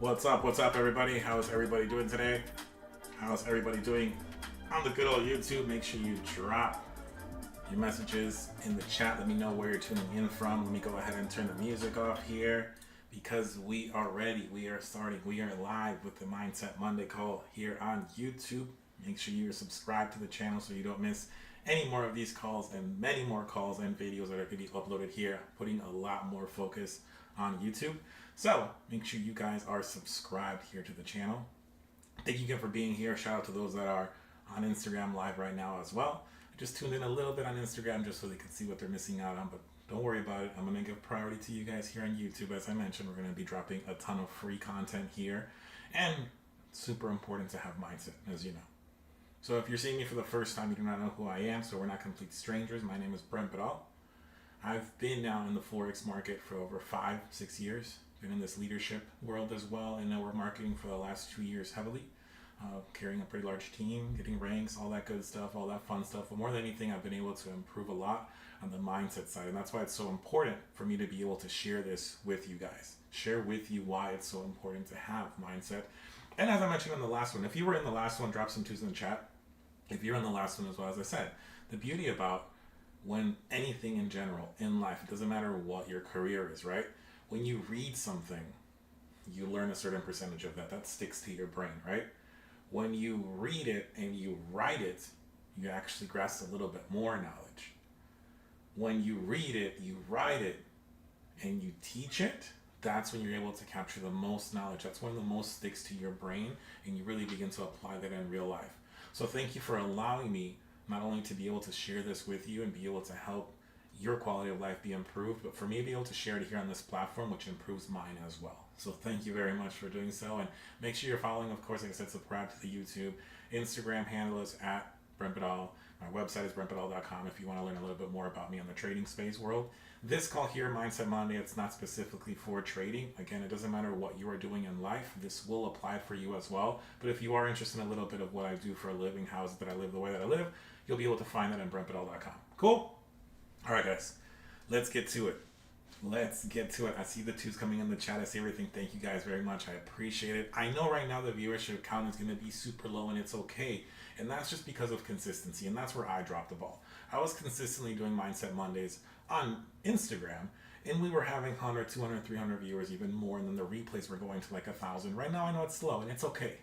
What's up, everybody? How's everybody doing today? How's everybody doing on the good old YouTube? Make sure you drop your messages in the chat. Let me know where you're tuning in from. Let me go ahead and turn the music off here because we are ready. We are starting. We are live with the Mindset Monday call here on YouTube. Make sure you're subscribed to the channel so you don't miss any more of these calls and many more calls and videos that are going to be uploaded here, putting a lot more focus on YouTube. So make sure you guys are subscribed here to the channel. Thank you again for being here. Shout out to those that are on Instagram live right now as well. I just tuned in a little bit on Instagram just so they can see what they're missing out on, but don't worry about it. I'm going to give priority to you guys here on YouTube. As I mentioned, we're going to be dropping a ton of free content here, and super important to have mindset, as you know. So if you're seeing me for the first time, you do not know who I am, so we're not complete strangers. My name is Brent Badal. I've been now in the Forex market for over 5-6 years. Been in this leadership world as well, and network marketing for the last 2 years heavily. Carrying a pretty large team, getting ranks, all that good stuff, all that fun stuff. But more than anything, I've been able to improve a lot on the mindset side. And that's why it's so important for me to be able to share this with you guys. Share with you why it's so important to have mindset. And as I mentioned in the last one, if you were in the last one, drop some twos in the chat. If you're in the last one as well, as I said, the beauty about when anything in general in life, it doesn't matter what your career is, right? When you read something, you learn a certain percentage of that. That sticks to your brain, right? When you read it and you write it, you actually grasp a little bit more knowledge. When you read it, you write it, and you teach it, that's when you're able to capture the most knowledge. That's when the most sticks to your brain, and you really begin to apply that in real life. So thank you for allowing me not only to be able to share this with you and be able to help your quality of life be improved, but for me to be able to share it here on this platform, which improves mine as well. So thank you very much for doing so, and make sure you're following, of course, like I said, subscribe to the YouTube. Instagram handle is at Brent Badal. My website is brentbadal.com if you want to learn a little bit more about me on the trading space world. This call here, Mindset Monday, it's not specifically for trading. Again, it doesn't matter what you are doing in life. This will apply for you as well. But if you are interested in a little bit of what I do for a living, how is it that I live the way that I live, you'll be able to find that on brentbadal.com. Cool? All right, guys, let's get to it. Let's get to it. I see the twos coming in the chat. I see everything. Thank you guys very much. I appreciate it. I know right now the viewership count is going to be super low, and it's okay. And that's just because of consistency. And that's where I dropped the ball. I was consistently doing Mindset Mondays on Instagram, and we were having 100, 200, 300 viewers, even more. And then the replays were going to like 1,000. Right now, I know it's slow, and it's okay.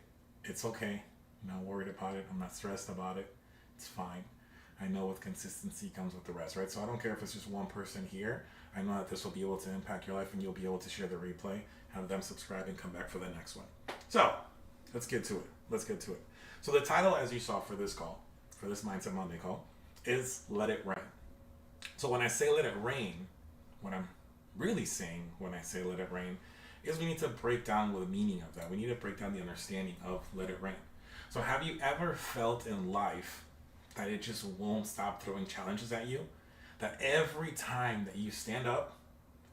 It's okay. I'm not worried about it. I'm not stressed about it. It's fine. I know with consistency comes with the rest, right? So I don't care if it's just one person here. I know that this will be able to impact your life, and you'll be able to share the replay, have them subscribe, and come back for the next one. So let's get to it. So the title, as you saw for this call, for this Mindset Monday call, is Let It Rain. So when I say let it rain, what I'm really saying when I say let it rain is we need to break down the meaning of that. We need to break down the understanding of let it rain. So have you ever felt in life that it just won't stop throwing challenges at you? That every time that you stand up,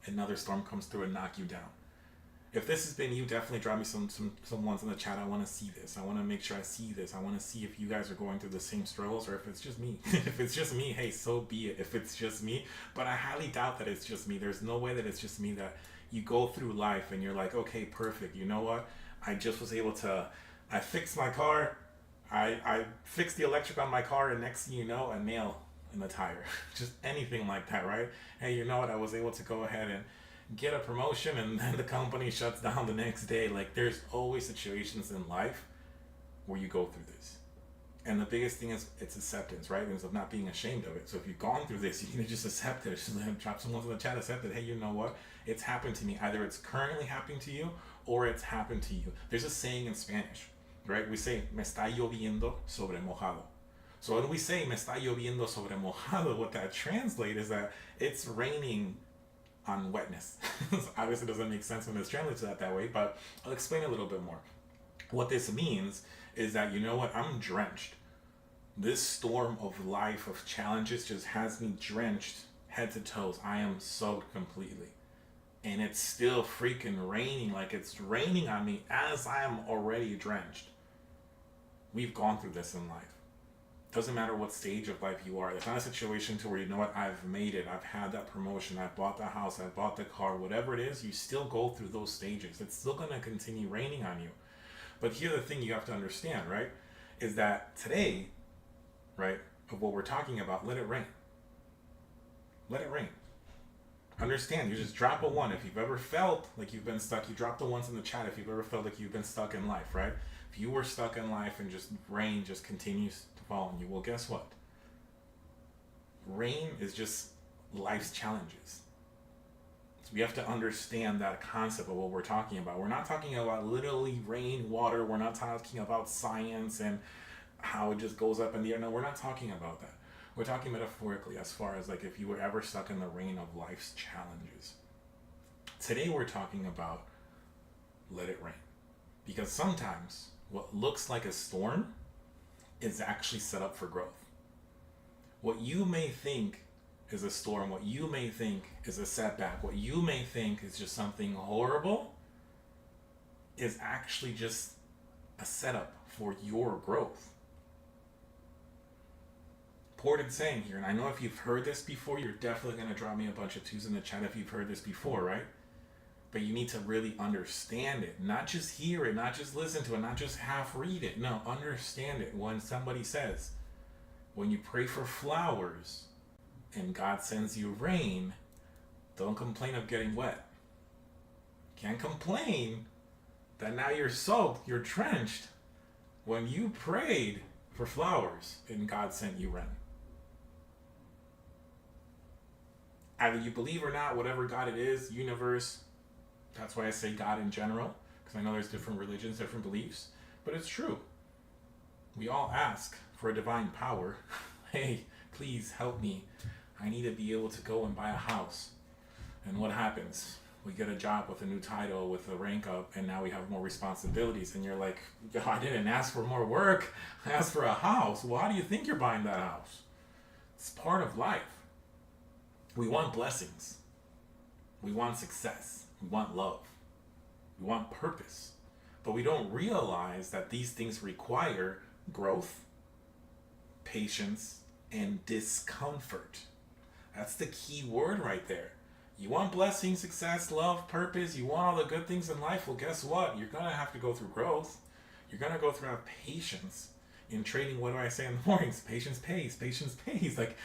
another storm comes through and knock you down. If this has been you, definitely drop me some ones in the chat. I want to see this. I want to make sure I see this. I want to see if you guys are going through the same struggles, or if it's just me. If it's just me, hey, so be it. If it's just me, but I highly doubt that it's just me. There's no way that it's just me, that you go through life and you're like, okay, perfect. You know what? I just was able to, I fixed my car. I fixed the electric on my car, and next thing you know, a nail in the tire. Just anything like that, right? Hey, you know what? I was able to go ahead and get a promotion, and then the company shuts down the next day. Like, there's always situations in life where you go through this. And the biggest thing is it's acceptance, right? It's of not being ashamed of it. So if you've gone through this, you can just accept it. Just drop someone in the chat, accept it. Hey, you know what? It's happened to me. Either it's currently happening to you or it's happened to you. There's a saying in Spanish, right? We say, me está lloviendo sobre mojado. So when we say, me está lloviendo sobre mojado, what that translates is that it's raining on wetness. Obviously it doesn't make sense when it's translated that way, but I'll explain a little bit more. What this means is that, you know what, I'm drenched. This storm of life, of challenges, just has me drenched head to toes. I am soaked completely. And it's still freaking raining, like it's raining on me as I am already drenched. We've gone through this in life. Doesn't matter what stage of life you are. It's not a situation to where, you know what, I've made it, I've had that promotion, I've bought the house, I've bought the car, whatever it is, you still go through those stages. It's still going to continue raining on you. But here's the thing you have to understand, right? Is that today, right, of what we're talking about, let it rain. Let it rain. Understand, you just drop a one. If you've ever felt like you've been stuck, you drop the ones in the chat if you've ever felt like you've been stuck in life, right? If you were stuck in life and just rain just continues to fall on you, well, guess what? Rain is just life's challenges. So we have to understand that concept of what we're talking about. We're not talking about literally rain, water. We're not talking about science and how it just goes up in the air. No, we're not talking about that. We're talking metaphorically as far as like if you were ever stuck in the rain of life's challenges. Today we're talking about let it rain. Because sometimes what looks like a storm is actually set up for growth. What you may think is a storm, what you may think is a setback, what you may think is just something horrible is actually just a setup for your growth. Important saying here, and I know if you've heard this before, you're definitely going to drop me a bunch of twos in the chat if you've heard this before, right? But you need to really understand it, not just hear it, not just listen to it, not just half read it. No, understand it. When somebody says, when you pray for flowers and God sends you rain, don't complain of getting wet. Can't complain that now you're soaked, you're drenched when you prayed for flowers and God sent you rain. Either you believe or not, whatever God it is, universe, that's why I say God in general, because I know there's different religions, different beliefs, but it's true. We all ask for a divine power. Hey, please help me. I need to be able to go and buy a house. And what happens? We get a job with a new title, with a rank up, and now we have more responsibilities. And you're like, I didn't ask for more work. I asked for a house. Well, how do you think you're buying that house? It's part of life. We want blessings. We want success. We want love. We want purpose. But we don't realize that these things require growth, patience, and discomfort. That's the key word right there. You want blessing, success, love, purpose, you want all the good things in life. Well, guess what? You're going to have to go through growth. You're going to go through patience. In trading, what do I say in the mornings? Patience pays. Patience pays. Like,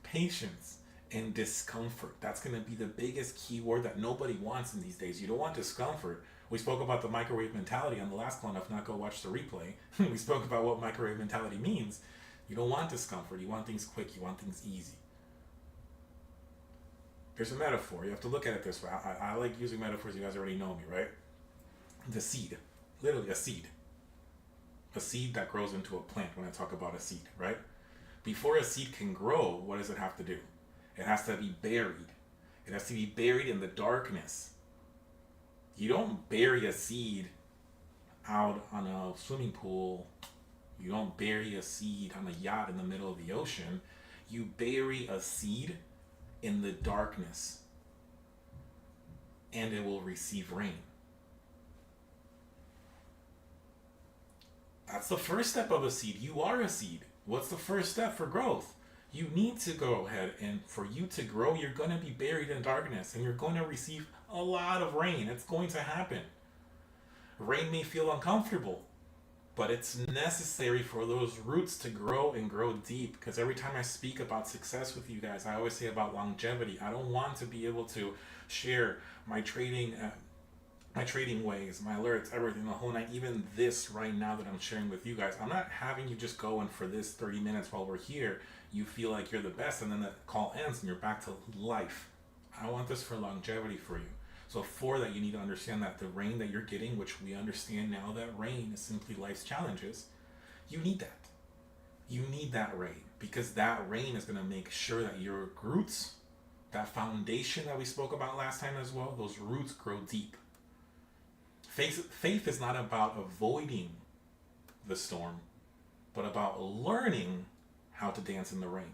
patience and discomfort. That's going to be the biggest key word that nobody wants in these days. You don't want discomfort. We spoke about the microwave mentality on the last one. If not, go watch the replay. We spoke about what microwave mentality means. You don't want discomfort. You want things quick. You want things easy. There's a metaphor. You have to look at it this way. I like using metaphors. You guys already know me, right? The seed. Literally a seed. A seed that grows into a plant when I talk about a seed, right? Before a seed can grow, what does it have to do? It has to be buried. It has to be buried in the darkness. You don't bury a seed out on a swimming pool. You don't bury a seed on a yacht in the middle of the ocean. You bury a seed in the darkness, and it will receive rain. That's the first step of a seed. You are a seed. What's the first step for growth? You need to go ahead, and for you to grow, you're going to be buried in darkness, and you're going to receive a lot of rain. It's going to happen. Rain may feel uncomfortable, but it's necessary for those roots to grow and grow deep. Because every time I speak about success with you guys, I always say about longevity. I don't want to be able to share my trading ways, my alerts, everything, the whole night, even this right now that I'm sharing with you guys. I'm not having you just go and for this 30 minutes while we're here, you feel like you're the best, and then the call ends and you're back to life. I want this for longevity for you. So for that, you need to understand that the rain that you're getting, which we understand now that rain is simply life's challenges, you need that. You need that rain, because that rain is going to make sure that your roots, that foundation that we spoke about last time as well, those roots grow deep. Faith is not about avoiding the storm, but about learning how to dance in the rain.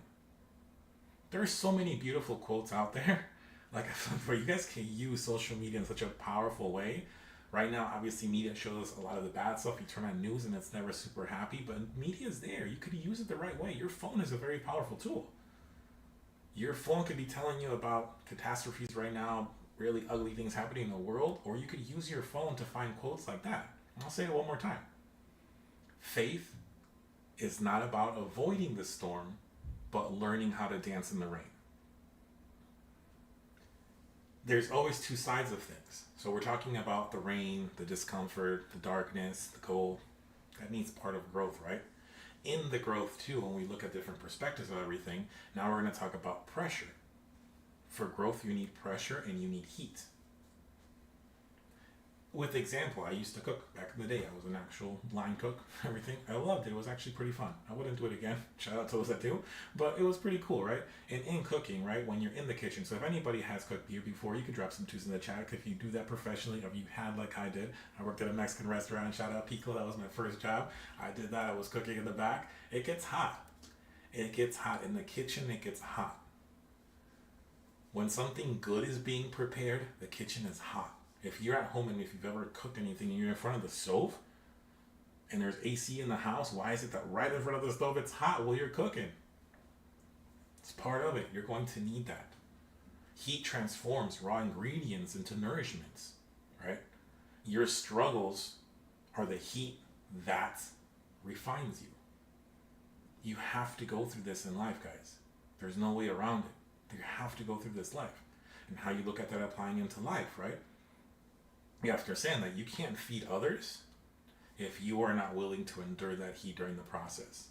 There are so many beautiful quotes out there. Like, for you guys can use social media in such a powerful way, Right now, obviously, media shows us a lot of the bad stuff. You turn on news and it's never super happy, but media is there. You could use it the right way. Your phone is a very powerful tool. Your phone could be telling you about catastrophes right now, really ugly things happening in the world, or you could use your phone to find quotes like that. I'll say it one more time. Faith is not about avoiding the storm, but learning how to dance in the rain. There's always two sides of things. So we're talking about the rain, the discomfort, the darkness, the cold. That needs part of growth, right? In the growth too, when we look at different perspectives of everything, now we're going to talk about pressure. For growth, you need pressure and you need heat. With example, I used to cook back in the day. I was an actual line cook, everything. I loved it. It was actually pretty fun. I wouldn't do it again. Shout out to those that do. But it was pretty cool, right? And in cooking, right, when you're in the kitchen, so if anybody has cooked beer before, you could drop some twos in the chat. If you do that professionally, or if you had like I did, I worked at a Mexican restaurant. Shout out Pico. That was my first job. I did that. I was cooking in the back. It gets hot. It gets hot. In the kitchen, it gets hot. When something good is being prepared, the kitchen is hot. If you're at home and if you've ever cooked anything and you're in front of the stove and there's AC in the house, why is it that right in front of the stove it's hot while you're cooking? It's part of it. You're going to need that. Heat transforms raw ingredients into nourishments, right? Your struggles are the heat that refines you. You have to go through this in life, guys. There's no way around it. You have to go through this life. And how you look at that applying into life, right? You have to understand that you can't feed others if you are not willing to endure that heat during the process.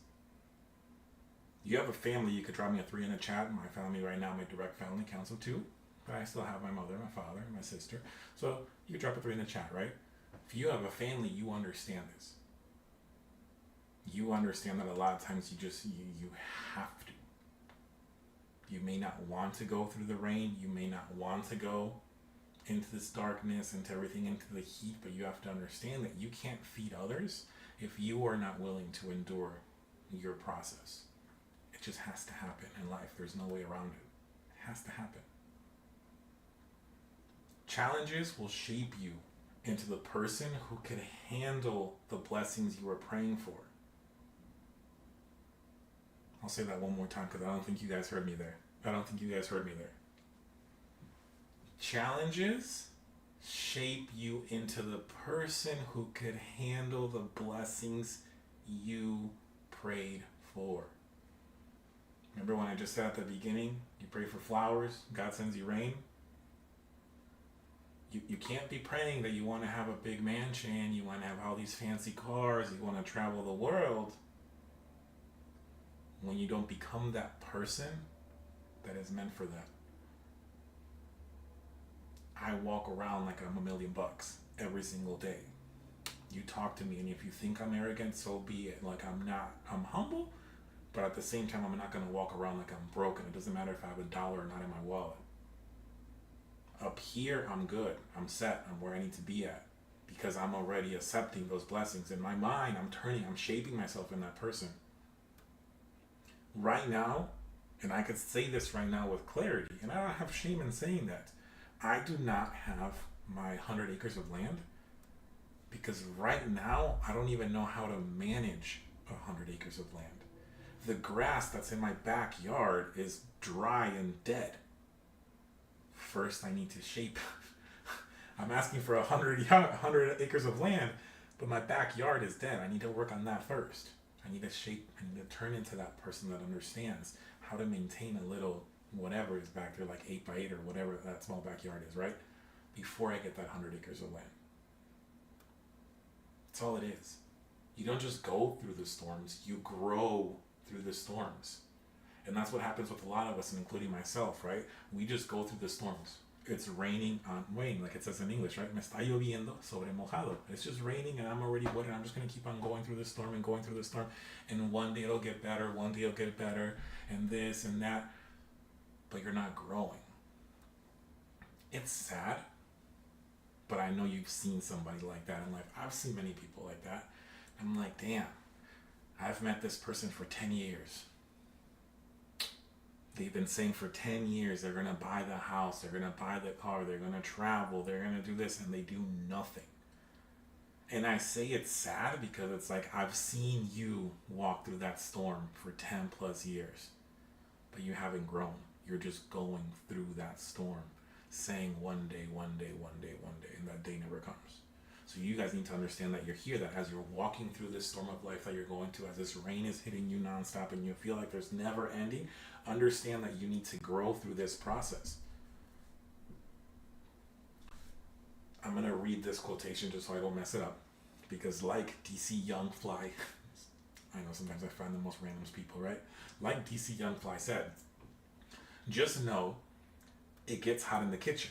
You have a family, you could drop me a 3 in the chat. My family right now, my direct family counts of 2. But I still have my mother, my father, my sister. So you could drop a 3 in the chat, right? If you have a family, you understand this. You understand that a lot of times you have to. You may not want to go through the rain. You may not want to go into this darkness, into everything, into the heat, but you have to understand that you can't feed others if you are not willing to endure your process. It just has to happen in life. There's no way around it. It has to happen. Challenges will shape you into the person who can handle the blessings you are praying for. I'll say that one more time because I don't think you guys heard me there. Challenges shape you into the person who could handle the blessings you prayed for. Remember when I just said at the beginning, you pray for flowers, God sends you rain? You can't be praying that you want to have a big mansion, you want to have all these fancy cars, you want to travel the world, when you don't become that person that is meant for that. I walk around like I'm $1 million every single day. You talk to me, and if you think I'm arrogant, so be it. Like I'm not. I'm humble, but at the same time, I'm not going to walk around like I'm broken. It doesn't matter if I have $1 or not in my wallet. Up here, I'm good. I'm set. I'm where I need to be at because I'm already accepting those blessings. In my mind, I'm shaping myself in that person. Right now, and I could say this right now with clarity, and I don't have shame in saying that, I do not have my 100 acres of land because right now I don't even know how to manage 100 acres of land. The grass that's in my backyard is dry and dead. First, I need to shape. I'm asking for 100 acres of land, but my backyard is dead. I need to work on that first. I need to shape, I need to turn into that person that understands how to maintain a little whatever is back there, like 8x8 or whatever that small backyard is, right? Before I get that 100 acres of land. That's all it is. You don't just go through the storms, you grow through the storms. And that's what happens with a lot of us, including myself, right? We just go through the storms. It's raining on rain, like it says in English, right? Me está lloviendo sobre mojado. It's just raining and I'm already wet and I'm just going to keep on going through the storm and going through the storm. And one day it'll get better, one day it'll get better, and this and that. But you're not growing. It's sad, but I know you've seen somebody like that in life. I've seen many people like that. I'm like, damn, I've met this person for 10 years. They've been saying for 10 years they're going to buy the house, they're going to buy the car, they're going to travel, they're going to do this, and they do nothing. And I say it's sad because it's like I've seen you walk through that storm for 10 plus years, but you haven't grown. You're just going through that storm, saying one day, one day, one day, one day, and that day never comes. So you guys need to understand that you're here, that as you're walking through this storm of life that you're going to, as this rain is hitting you nonstop and you feel like there's never ending, understand that you need to grow through this process. I'm going to read this quotation just so I don't mess it up. Because like DC Young Fly, I know sometimes I find the most random people, right? Like DC Young Fly said, just know it gets hot in the kitchen.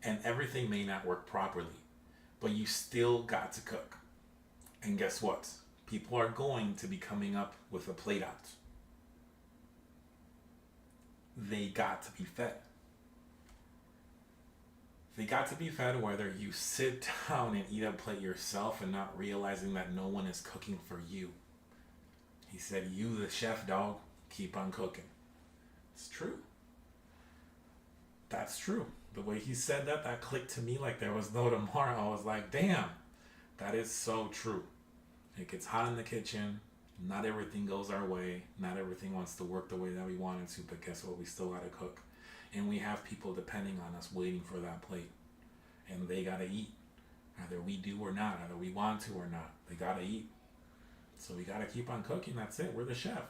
And everything may not work properly, but you still got to cook. And guess what? People are going to be coming up with a plate out. They got to be fed. They got to be fed whether you sit down and eat a plate yourself and not realizing that no one is cooking for you. He said, you the chef, dog, keep on cooking. It's true. That's true. The way he said that, that clicked to me like there was no tomorrow. I was like, damn, that is so true. It gets hot in the kitchen. Not everything goes our way. Not everything wants to work the way that we want it to, but guess what? We still gotta cook. And we have people depending on us waiting for that plate. And they gotta eat. Either we do or not. Either we want to or not. They gotta eat. So we gotta keep on cooking. That's it. We're the chef.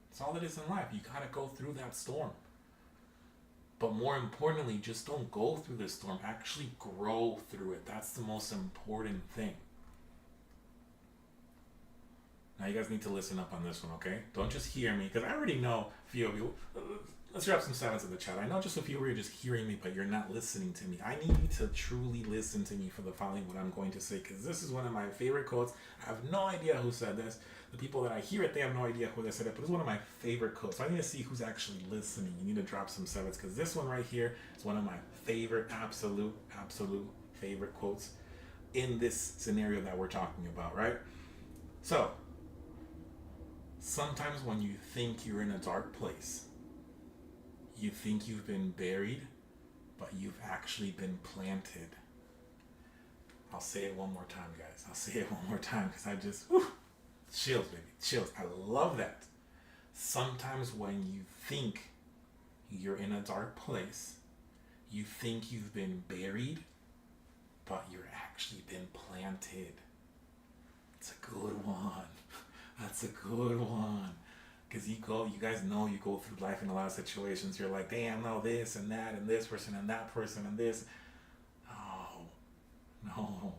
That's all it is in life. You gotta go through that storm. But more importantly, just don't go through the storm. Actually grow through it. That's the most important thing. Now you guys need to listen up on this one, okay? Don't just hear me, because I already know a few of you. Let's drop some silence in the chat. I know just a few of you are just hearing me, but you're not listening to me. I need you to truly listen to me for the following what I'm going to say, because this is one of my favorite quotes. I have no idea who said this. The people that I hear it, they have no idea who they said it, but it's one of my favorite quotes. So I need to see who's actually listening. You need to drop some sevens, because this one right here is one of my favorite, absolute favorite quotes in this scenario that we're talking about, right? So, sometimes when you think you're in a dark place, you think you've been buried, but you've actually been planted. I'll say it one more time, guys. I'll say it one more time because I just, chills, baby, chills. I love that. Sometimes when you think you're in a dark place, you think you've been buried, but you're actually been planted. It's a good one. That's a good one. Because you guys know you go through life in a lot of situations. You're like, damn, no, this and that and this person and that person and this. No,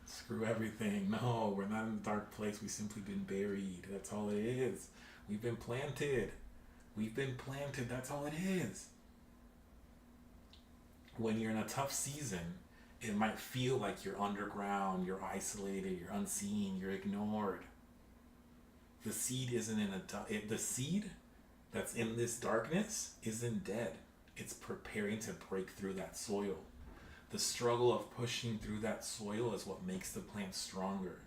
screw everything. No, we're not in a dark place. We've simply been buried. That's all it is. We've been planted. We've been planted. That's all it is. When you're in a tough season, it might feel like you're underground, you're isolated, you're unseen, you're ignored. The seed isn't in the seed that's in this darkness isn't dead. It's preparing to break through that soil. The struggle of pushing through that soil is what makes the plant stronger.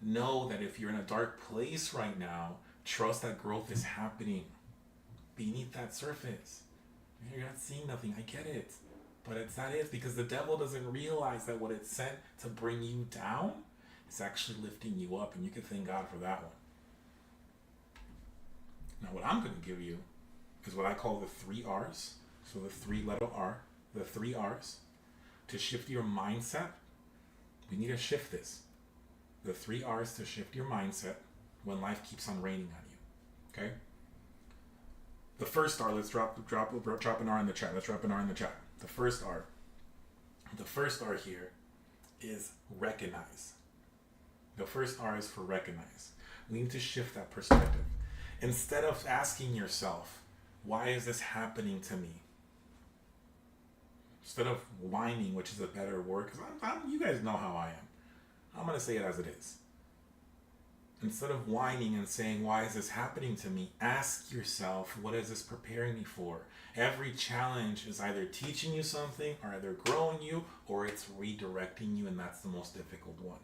Know that if you're in a dark place right now, trust that growth is happening beneath that surface. You're not seeing nothing. I get it. But that is because the devil doesn't realize that what it's sent to bring you down is actually lifting you up, and you can thank God for that one. Now what I'm going to give you is what I call the 3 R's. So the 3-letter R, the 3 R's. To shift your mindset, we need to shift this. The 3 R's to shift your mindset when life keeps on raining on you. Okay? The first R, let's drop an R in the chat. Let's drop an R in the chat. The first R. The first R here is recognize. The first R is for recognize. We need to shift that perspective. Instead of asking yourself, why is this happening to me? Instead of whining, which is a better word, because you guys know how I am. I'm going to say it as it is. Instead of whining and saying, why is this happening to me? Ask yourself, what is this preparing me for? Every challenge is either teaching you something, or either growing you, or it's redirecting you, and that's the most difficult one.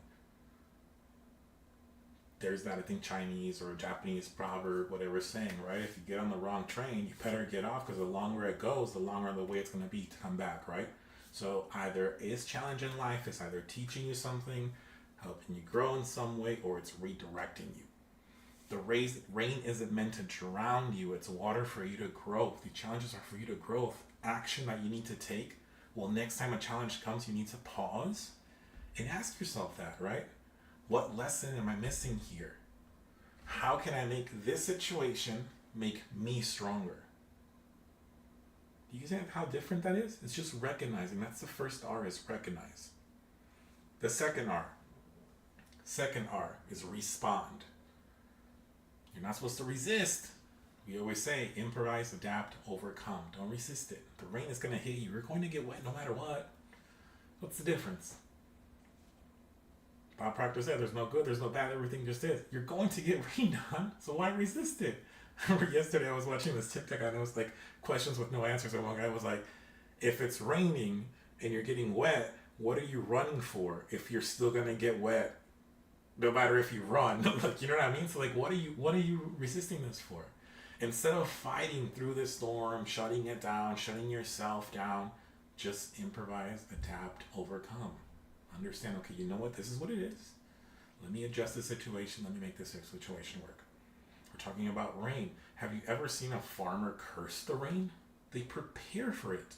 There's that, I think, Chinese or Japanese proverb, whatever, saying, right? If you get on the wrong train, you better get off, because the longer it goes, the longer the way it's going to be to come back, right? So either is challenge in life, it's either teaching you something, helping you grow in some way, or it's redirecting you. The rain isn't meant to drown you, it's water for you to grow. The challenges are for you to grow. Action that you need to take. Well, next time a challenge comes, you need to pause and ask yourself that, right? What lesson am I missing here? How can I make this situation make me stronger? Do you see how different that is? It's just recognizing. That's the first R, is recognize. The second R is respond. You're not supposed to resist. We always say improvise, adapt, overcome. Don't resist it. The rain is going to hit you. You're going to get wet no matter what. What's the difference? Bob Proctor said there's no good, there's no bad, everything just is. You're going to get rained on, so why resist it? I remember yesterday I was watching this TikTok and it was like questions with no answers, and one guy was like, if it's raining and you're getting wet, what are you running for if you're still gonna get wet no matter if you run? Like, you know what I mean? So like, what are you resisting this for? Instead of fighting through the storm, shutting it down, shutting yourself down, just improvise, adapt, overcome. Understand, okay, you know what? This is what it is. Let me adjust the situation. Let me make this situation work. We're talking about rain. Have you ever seen a farmer curse the rain? They prepare for it.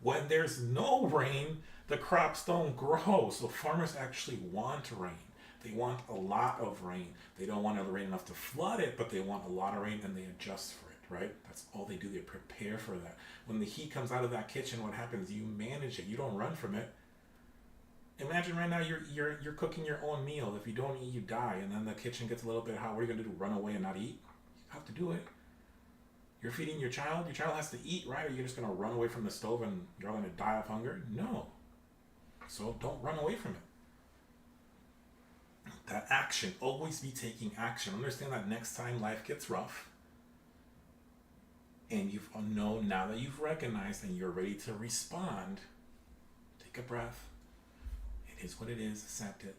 When there's no rain, the crops don't grow. So farmers actually want rain. They want a lot of rain. They don't want rain enough to flood it, but they want a lot of rain and they adjust for it, right? That's all they do. They prepare for that. When the heat comes out of that kitchen, what happens? You manage it. You don't run from it. Imagine right now you're cooking your own meal. If you don't eat, you die. And then the kitchen gets a little bit hot. What are you going to do? Run away and not eat? You have to do it. You're feeding your child. Your child has to eat, right? Or you're just going to run away from the stove and you're all going to die of hunger? No. So don't run away from it. That action. Always be taking action. Understand that next time life gets rough and you've known, now that you've recognized and you're ready to respond, take a breath. It is what it is. Accept it.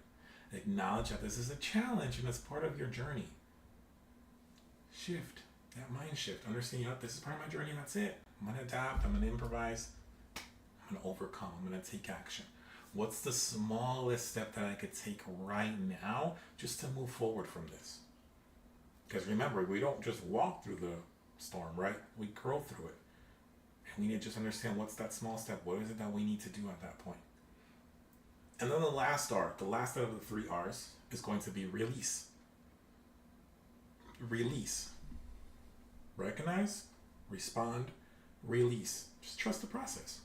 Acknowledge that this is a challenge and it's part of your journey. Shift. That mind shift. Understand, this is part of my journey and that's it. I'm going to adapt. I'm going to improvise. I'm going to overcome. I'm going to take action. What's the smallest step that I could take right now just to move forward from this? Because remember, we don't just walk through the storm, right? We grow through it. And we need to just understand, what's that small step? What is it that we need to do at that point? And then the last R, the last out of the 3 R's, is going to be release. Release. Recognize, respond, release. Just trust the process.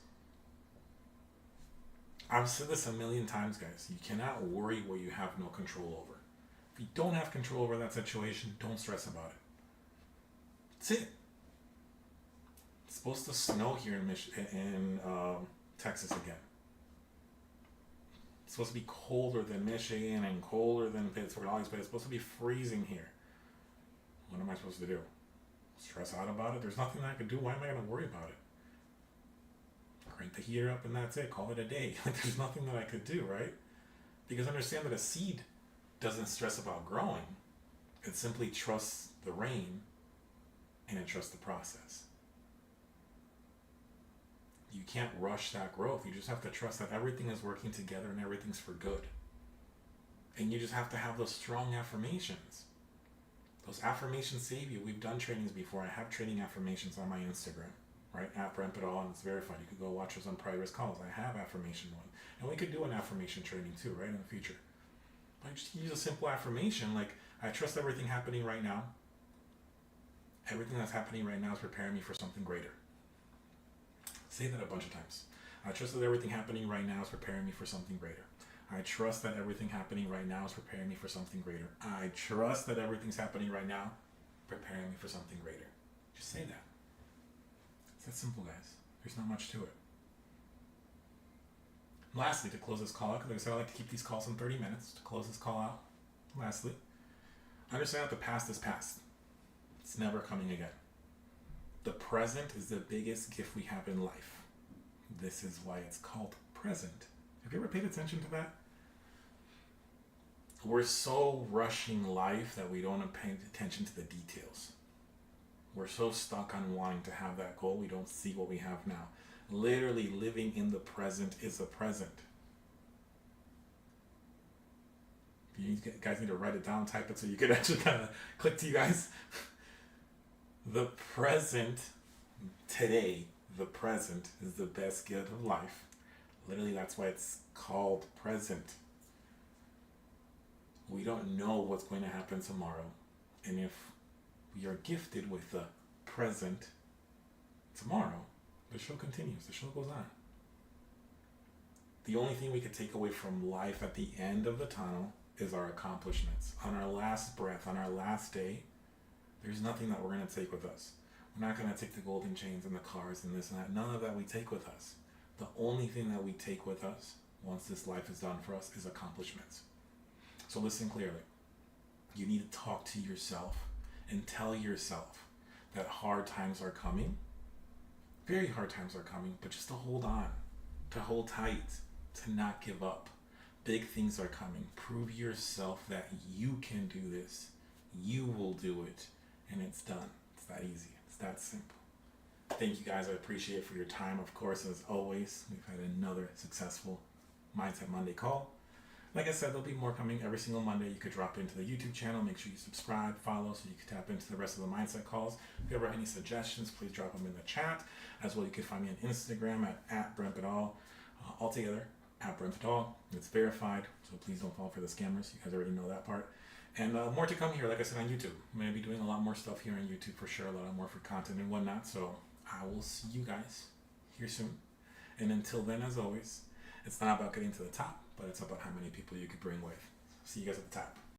I've said this a million times, guys. You cannot worry what you have no control over. If you don't have control over that situation, don't stress about it. That's it. It's supposed to snow here in Texas again. It's supposed to be colder than Michigan and colder than Pittsburgh, all these places. It's supposed to be freezing here. What am I supposed to do? Stress out about it? There's nothing I can do. Why am I going to worry about it? Crank the heater up and that's it. Call it a day. Like, there's nothing that I could do, right? Because understand that a seed doesn't stress about growing. It simply trusts the rain and it trusts the process. You can't rush that growth. You just have to trust that everything is working together and everything's for good. And you just have to have those strong affirmations. Those affirmations save you. We've done trainings before. I have training affirmations on my Instagram, right? At Brent Pedal, and it's verified. You could go watch us on Progress Calls. I have affirmation one. And we could do an affirmation training too, right, in the future. But just use a simple affirmation like, I trust everything happening right now. Everything that's happening right now is preparing me for something greater. Say that a bunch of times. I trust that everything happening right now is preparing me for something greater. I trust that everything happening right now is preparing me for something greater. I trust that everything's happening right now preparing me for something greater. Just say that. It's that simple, guys. There's not much to it. Lastly, to close this call out, because like I said, I like to keep these calls in 30 minutes. To close this call out, lastly, understand that the past is past. It's never coming again. The present is the biggest gift we have in life. This is why it's called present. Have you ever paid attention to that? We're so rushing life that we don't pay attention to the details. We're so stuck on wanting to have that goal, we don't see what we have now. Literally living in the present is a present. You guys need to write it down, type it so you can actually kind of click to you guys. The present, today, the present is the best gift of life. Literally, that's why it's called present. We don't know what's going to happen tomorrow. And if we are gifted with the present tomorrow, the show continues, the show goes on. The only thing we could take away from life at the end of the tunnel is our accomplishments. On our last breath, on our last day, there's nothing that we're going to take with us. We're not going to take the golden chains and the cars and this and that. None of that we take with us. The only thing that we take with us once this life is done for us is accomplishments. So listen clearly. You need to talk to yourself and tell yourself that hard times are coming. Very hard times are coming, but just to hold on, to hold tight, to not give up. Big things are coming. Prove yourself that you can do this. You will do it. And it's done. It's that easy. It's that simple. Thank you guys. I appreciate it for your time. Of course, as always, we've had another successful Mindset Monday call. Like I said, there'll be more coming every single Monday. You could drop into the YouTube channel. Make sure you subscribe, follow, so you can tap into the rest of the Mindset calls. If you ever have any suggestions, please drop them in the chat. As well, you can find me on Instagram at @BrentPedal. All together, @BrentPedal. It's verified, so please don't fall for the scammers. You guys already know that part. And more to come here, like I said, on YouTube. I'm going to be doing a lot more stuff here on YouTube for sure, a lot more for content and whatnot. So I will see you guys here soon. And until then, as always, it's not about getting to the top, but it's about how many people you could bring with. See you guys at the top.